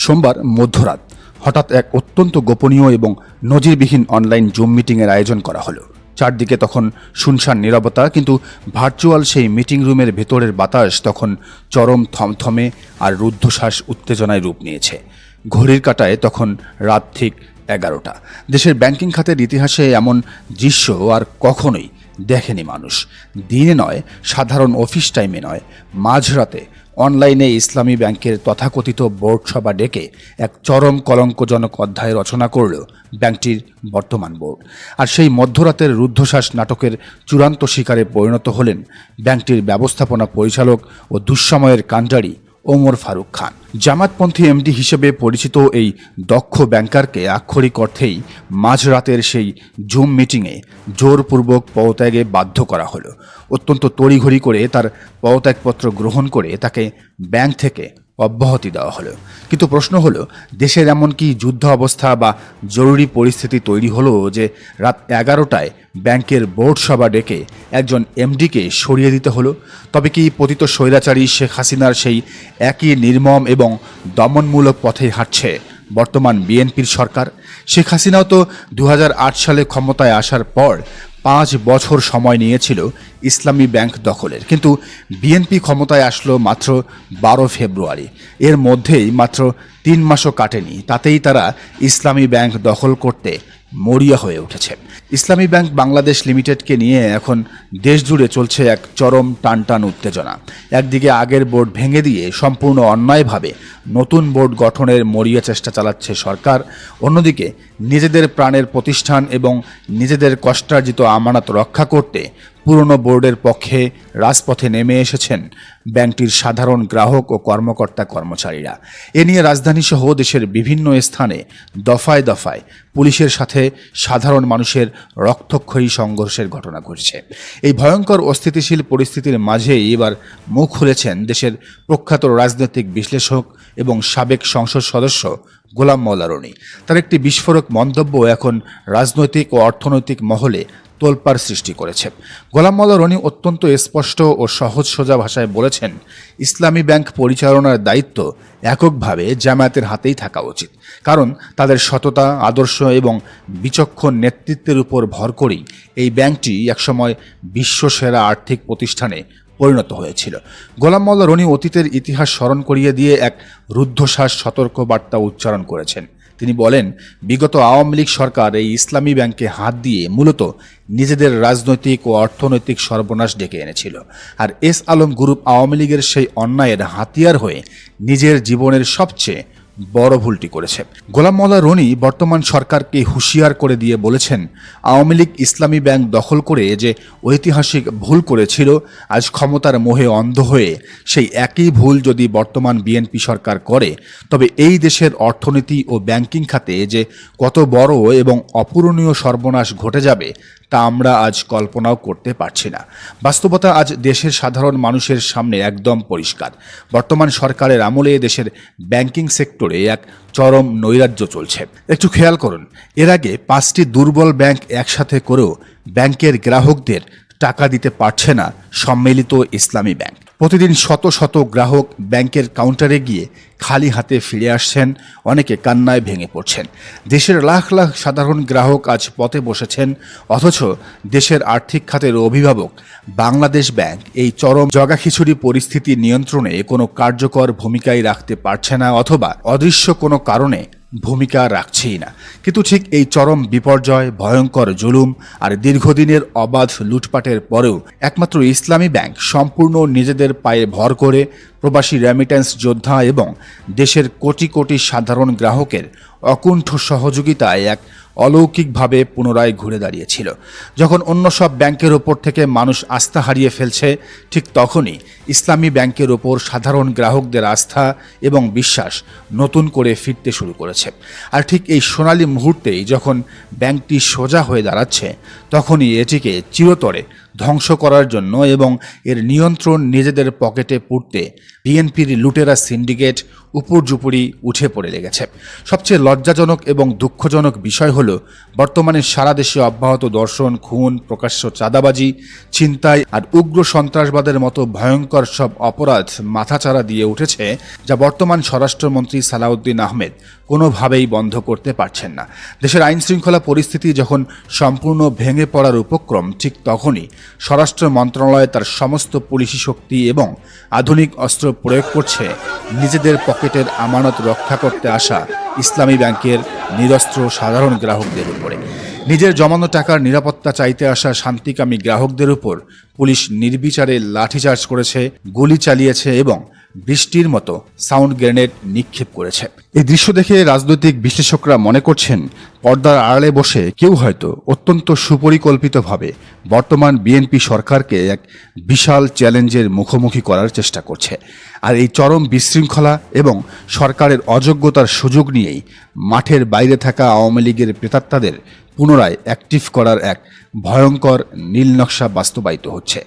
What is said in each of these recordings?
সোমবার মধ্যরাত হঠাৎ এক অত্যন্ত গোপনীয় এবং নজিরবিহীন অনলাইন জুম মিটিংয়ের আয়োজন করা হলো। চারদিকে তখন শুনশান নীরবতা, কিন্তু ভার্চুয়াল সেই মিটিং রুমের ভেতরের বাতাস তখন চরম থমথমে আর রুদ্ধশ্বাস উত্তেজনায় রূপ নিয়েছে। ঘড়ির কাঁটায় তখন রাত ঠিক 11টা। দেশের ব্যাংকিং খাতের ইতিহাসে এমন দৃশ্য আর কখনোই দেখেনি মানুষ। দিনে নয়, সাধারণ অফিস টাইমে নয়, মাঝরাতে অনলাইনে ইসলামী ব্যাংকের তথাকথিত বোর্ড সভা ডেকে এক চরম কলঙ্কজনক অধ্যায় রচনা করল ব্যাংকটির বর্তমান বোর্ড। আর সেই মধ্যরাতের রুদ্ধশ্বাস নাটকের চূড়ান্ত শিকারে পরিণত হলেন ব্যাংকটির ব্যবস্থাপনা পরিচালক ও দুঃসময়ের কাণ্ডারি ওমর ফারুক খান। জামাতপন্থী এমডি হিসেবে পরিচিত এই দক্ষ ব্যাংকারকে আক্ষরিক অর্থেই মাঝরাতের সেই জুম মিটিংয়ে জোরপূর্বক পদত্যাগে বাধ্য করা হলো। অত্যন্ত তড়িঘড়ি করে তার পদত্যাগপত্র গ্রহণ করে তাকে ব্যাংক থেকে অব্যাহতি দেওয়া হলো। কিন্তু প্রশ্ন হলো, দেশের এমন কি যুদ্ধ অবস্থা বা জরুরি পরিস্থিতি তৈরি হলো যে রাত 11টায় ব্যাংকের বোর্ড সভা ডেকে একজন এমডিকে সরিয়ে দিতে হলো? তবে কি পতিত স্বৈরাচারী শেখ হাসিনার সেই একই নির্মম এবং দমনমূলক পথে হাঁটছে বর্তমান বিএনপির সরকার? শেখ হাসিনাও তো 2008 সালে ক্ষমতায় আসার পর 5 বছর সময় নিয়েছিল ইসলামী ব্যাংক দখলের, কিন্তু বিএনপি ক্ষমতায় আসলো মাত্র 12 ফেব্রুয়ারি। এর মধ্যেই মাত্র 3 মাসও কাটেনি, তাতেই তারা ইসলামী ব্যাংক দখল করতে মরিয়া হয়ে উঠেছে। ইসলামী ব্যাংক বাংলাদেশ লিমিটেডকে নিয়ে এখন দেশ জুড়ে চলছে এক চরম টানটান উত্তেজনা। একদিকে আগের বোর্ড ভেঙে দিয়ে সম্পূর্ণ অন্যায়ভাবে নতুন বোর্ড গঠনের মরিয়া চেষ্টা চালাচ্ছে সরকার, অন্যদিকে নিজেদের প্রাণের প্রতিষ্ঠান এবং নিজেদের কষ্টার্জিত আমানত রক্ষা করতে পুরনো বোর্ডের পক্ষে রাজপথে নেমে এসেছেন ব্যাংকটির সাধারণ গ্রাহক ও কর্মকর্তা কর্মচারীরা। এ নিয়ে রাজধানীসহ দেশের বিভিন্ন স্থানে দফায় দফায় পুলিশের সাথে সাধারণ মানুষের রক্তক্ষয়ী সংঘর্ষের ঘটনা ঘটছে। এই ভয়ঙ্কর অস্থিতিশীল পরিস্থিতির মাঝেই এবার মুখ খুলেছেন দেশের প্রখ্যাত রাজনৈতিক বিশ্লেষক এবং সাবেক সংসদ সদস্য গোলাম মওলা রনি। তার একটি বিস্ফোরক মন্তব্য এখন রাজনৈতিক ও অর্থনৈতিক মহলে তোলপাড় সৃষ্টি করেছে। গোলাম মওলা রনি অত্যন্ত স্পষ্ট ও সহজ সোজা ভাষায় বলেছেন, ইসলামী ব্যাংক পরিচালনার দায়িত্ব এককভাবে জামায়াতের হাতেই থাকা উচিত, কারণ তাদের সততা, আদর্শ এবং বিচক্ষণ নেতৃত্বের উপর ভর করেই এই ব্যাংকটি একসময় বিশ্বসেরা আর্থিক প্রতিষ্ঠানে পরিণত হয়েছিল। গোলাম মওলা রনি অতীতের ইতিহাস স্মরণ করিয়ে দিয়ে এক রুদ্ধশ্বাস সতর্ক বার্তা উচ্চারণ করেছেন। তিনি বলেন, বিগত আওয়ামী লীগ সরকার এই ইসলামী ব্যাংকে হাত দিয়ে মূলত নিজেদের রাজনৈতিক ও অর্থনৈতিক সর্বনাশ ডেকে এনেছিল। আর এস আলম গ্রুপ আওয়ামী লীগের সেই অন্যায়ের হাতিয়ার হয়ে নিজের জীবনের সবচেয়ে বড় ভুলটি করেছে। গোলাম মওলা রনি বর্তমান সরকারকে হুঁশিয়ার করে দিয়ে বলেছেন, আওয়ামী লীগ ইসলামী ব্যাংক দখল করে যে ঐতিহাসিক ভুল করেছিল, আজ ক্ষমতার মোহে অন্ধ হয়ে সেই একই ভুল যদি বর্তমান বিএনপি সরকার করে, তবে এই দেশের অর্থনীতি ও ব্যাংকিং খাতে যে কত বড় এবং অপূরণীয় সর্বনাশ ঘটে যাবে তা আমরা আজ কল্পনাও করতে পারছি না। বাস্তবতা আজ দেশের সাধারণ মানুষের সামনে একদম পরিষ্কার। বর্তমান সরকারের আমলে দেশের ব্যাংকিং সেক্টরে এক চরম নৈরাজ্য চলছে। একটু খেয়াল করুন, এর আগে 5টি দুর্বল ব্যাংক একসাথে করেও ব্যাংকের গ্রাহকদের টাকা দিতে পারছে না সম্মিলিত ইসলামী ব্যাংক। প্রতিদিন শত শত গ্রাহক ব্যাংকের কাউন্টারে গিয়ে খালি হাতে ফিরে আসছেন, অনেকে কান্নায় ভেঙে পড়ছেন। দেশের লাখ লাখ সাধারণ গ্রাহক আজ পথে বসেছেন, অথচ দেশের আর্থিক খাতের অভিভাবক বাংলাদেশ ব্যাংক এই চরম জগাখিচুড়ি পরিস্থিতি নিয়ন্ত্রণে কোনো কার্যকর ভূমিকাই রাখতে পারছে না, অথবা অদৃশ্য কোনো কারণে ভূমিকা রাখছেই না। কিন্তু ঠিক এই চরম বিপর্যয়, ভয়ঙ্কর জুলুম আর দীর্ঘদিনের অবাধ লুটপাটের পরেও একমাত্র ইসলামী ব্যাংক সম্পূর্ণ নিজেদের পায়ে ভর করে প্রবাসী রেমিট্যান্স যোদ্ধা এবং দেশের কোটি কোটি সাধারণ গ্রাহকের অকুণ্ঠ সহযোগিতায় এক অলৌকিকভাবে পুনরায় ঘুরে দাঁড়িয়েছিল। যখন অন্য সব ব্যাংকের ওপর থেকে মানুষ আস্থা হারিয়ে ফেলছে, ঠিক তখনই ইসলামী ব্যাংকের ওপর সাধারণ গ্রাহকদের আস্থা এবং বিশ্বাস নতুন করে ফিরতে শুরু করেছে। আর ঠিক এই সোনালী মুহূর্তেই যখন ব্যাংকটি সোজা হয়ে দাঁড়াচ্ছে, তখনই এটিকে চিরতরে ধ্বংস করার জন্য এবং এর নিয়ন্ত্রণ নিজেদের পকেটে পুরতে বিএনপির লুটেরা সিন্ডিকেট উপর্যুপরি উঠে পড়ে লেগেছে। সবচেয়ে লজ্জাজনক এবং দুঃখজনক বিষয় হলো বর্তমানে সারা দেশে অব্যাহত ধর্ষণ, খুন, প্রকাশ্য চাঁদাবাজি, ছিনতাই আর উগ্র সন্ত্রাসবাদের মতো ভয়ঙ্কর সব অপরাধ মাথাচাড়া দিয়ে উঠেছে, যা বর্তমান স্বরাষ্ট্রমন্ত্রী সালাউদ্দিন আহমেদ কোনোভাবেই বন্ধ করতে পারছেন না। দেশের আইন শৃঙ্খলা পরিস্থিতি যখন সম্পূর্ণ ভেঙে পড়ার উপক্রম, ঠিক তখনই স্বরাষ্ট্র মন্ত্রণালয় তার সমস্ত পুলিশি শক্তি এবং আধুনিক অস্ত্র প্রয়োগ করছে নিজেদের পকেটের আমানত রক্ষা করতে আসা ইসলামী ব্যাংকের নিরস্ত্র সাধারণ গ্রাহকদের উপরে। নিজের জমানো টাকার নিরাপত্তা চাইতে আসা শান্তিকামী গ্রাহকদের উপর পুলিশ নির্বিচারে লাঠিচার্জ করেছে, গুলি চালিয়েছে এবং বৃষ্টির মতো সাউন্ড গ্রেনেড নিক্ষেপ করেছে। এই দৃশ্য দেখে রাজনৈতিক বিশ্লেষকরা মনে করছেন, পর্দার আড়ালে বসে কেউ হয়তো অত্যন্ত সুপরিকল্পিতভাবে বর্তমান বিএনপি সরকারকে এক বিশাল চ্যালেঞ্জের মুখোমুখি করার চেষ্টা করছে। আর এই চরম বিশৃঙ্খলা এবং সরকারের অযোগ্যতার সুযোগ নিয়েই মাঠের বাইরে থাকা আওয়ামী লীগের প্রেতাত্মাদের পুনরায় অ্যাক্টিভ করার এক ভয়ঙ্কর নীলনকশা বাস্তবায়িত হচ্ছে।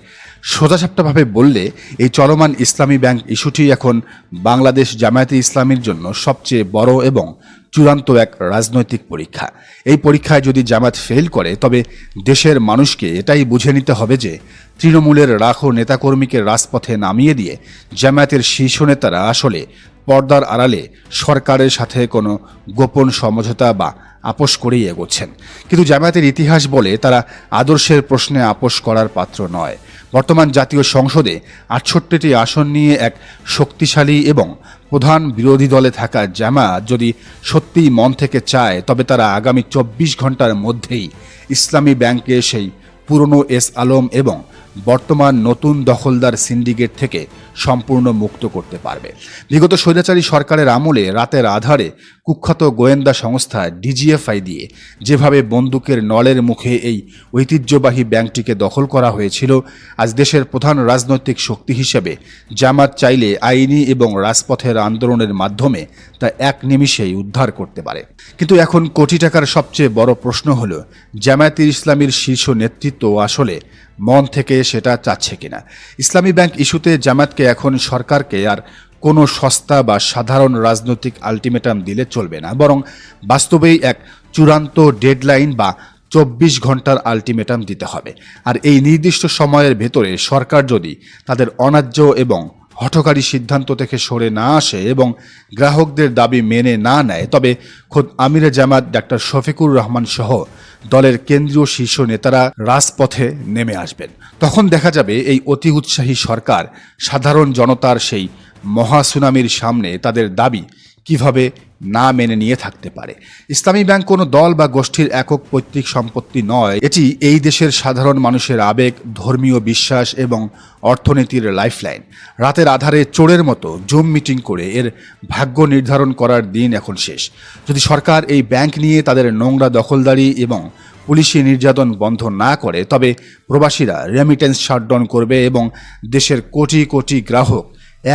সোজাসাপটাভাবে বললে এই চলমান ইসলামী ব্যাংক ইস্যুটি এখন বাংলাদেশ জামায়াতে ইসলামীর জন্য সবচেয়ে বড় এবং চূড়ান্ত এক রাজনৈতিক পরীক্ষা। এই পরীক্ষায় যদি জামায়াত ফেল করে, তবে দেশের মানুষকে এটাই বুঝে নিতে হবে যে তৃণমূলের লাখো নেতাকর্মীকে রাজপথে নামিয়ে দিয়ে জামায়াতের শীর্ষ নেতারা আসলে পর্দার আড়ালে সরকারের সাথে কোনো গোপন সমঝোতা বা আপোষ করেই এগোচ্ছেন। কিন্তু জামায়াতের ইতিহাস বলে তারা আদর্শের প্রশ্নে আপোষ করার পাত্র নয়। বর্তমান জাতীয় সংসদে ৬৮টি আসন নিয়ে এক শক্তিশালী এবং প্রধান বিরোধী দলে থাকা জামায়াত যদি সত্যিই মন থেকে চায়, তবে তারা আগামী ২৪ ঘন্টার মধ্যেই ইসলামী ব্যাংকে সেই পুরনো এস আলম এবং বর্তমান নতুন দখলদার সিন্ডিকেট থেকে সম্পূর্ণ মুক্ত করতে পারবে। বিগত স্বৈরাচারী সরকারের আমলে রাতের আধারে কুখ্যাত গোয়েন্দা সংস্থা ডিজিএফআই দিয়ে যেভাবে বন্দুকের নলের মুখে এই ঐতিহ্যবাহী ব্যাংকটিকে দখল করা হয়েছিল, আজ দেশের প্রধান রাজনৈতিক শক্তি হিসেবে জামাত চাইলে আইনি এবং রাজপথের আন্দোলনের মাধ্যমে তা এক নিমিষেই উদ্ধার করতে পারে। কিন্তু এখন কোটি টাকার সবচেয়ে বড় প্রশ্ন হলো, জামায়াতে ইসলামীর শীর্ষ নেতৃত্ব আসলে মন থেকে সেটা চাচ্ছে কিনা। ইসলামী ব্যাংক ইস্যুতে জামায়াতকে এখন সরকারকে আর কোনো সস্তা বা সাধারণ রাজনৈতিক আলটিমেটাম দিলে চলবে না, বরং বাস্তবেই এক চূড়ান্ত ডেডলাইন বা ২৪ ঘন্টার আলটিমেটাম দিতে হবে। আর এই নির্দিষ্ট সময়ের ভেতরে সরকার যদি তাদের অন্যায্য এবং হঠকারী সিদ্ধান্ত থেকে সরে না আসে এবং গ্রাহকদের দাবি মেনে না নেয়, তবে খোদ আমিরে জামাত ডাক্তার শফিকুর রহমান সহ দলের কেন্দ্রীয় শীর্ষ নেতারা রাজপথে নেমে আসবেন। তখন দেখা যাবে এই অতি উৎসাহী সরকার সাধারণ জনতার সেই মহাসুনামির সামনে তাদের দাবি কিভাবে না মেনে নিয়ে থাকতে পারে। ইসলামী ব্যাংক কোনো দল বা গোষ্ঠীর একক পৈতৃক সম্পত্তি নয়, এটি এই দেশের সাধারণ মানুষের আবেগ, ধর্মীয় বিশ্বাস এবং অর্থনীতির লাইফলাইন। রাতের আধারে চোরের মতো জুম মিটিং করে এর ভাগ্য নির্ধারণ করার দিন এখন শেষ। যদি সরকার এই ব্যাংক নিয়ে তাদের নোংরা দখলদারি এবং পুলিশি নির্যাতন বন্ধ না করে, তবে প্রবাসীরা রেমিটেন্স শাটডাউন করবে এবং দেশের কোটি কোটি গ্রাহক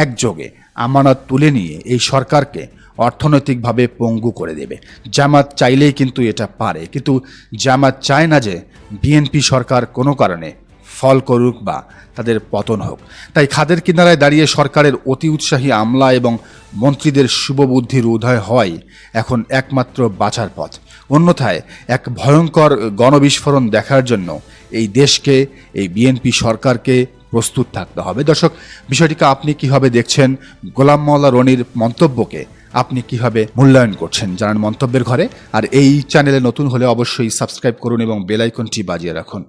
একযোগে আমানত তুলে নিয়ে এই সরকারকে অর্থনৈতিকভাবে পঙ্গু করে দেবে। জামাত চাইলেই কিন্তু এটা পারে, কিন্তু জামাত চায় না যে বিএনপি সরকার কোনো কারণে ফল করুক বা তাদের পতন হোক। তাই খাদের কিনারায় দাঁড়িয়ে সরকারের অতি উৎসাহী আমলা এবং মন্ত্রীদের শুভবুদ্ধির উদয় হয় এখন একমাত্র বাঁচার পথ। অন্যথায় এক ভয়ঙ্কর গণবিস্ফোরণ দেখার জন্য এই দেশকে, এই বিএনপি সরকারকে প্রস্তুত থাকতে হবে। দর্শক, বিষয়টিকে আপনি কিভাবে দেখছেন? গোলাম মাওলা রনির মন্তব্যকে আপনি কিভাবে মূল্যায়ন করছেন জানান মন্তব্যের ঘরে। আর এই চ্যানেলে নতুন হলে অবশ্যই সাবস্ক্রাইব করুন এবং বেল আইকনটি বাজিয়ে রাখুন।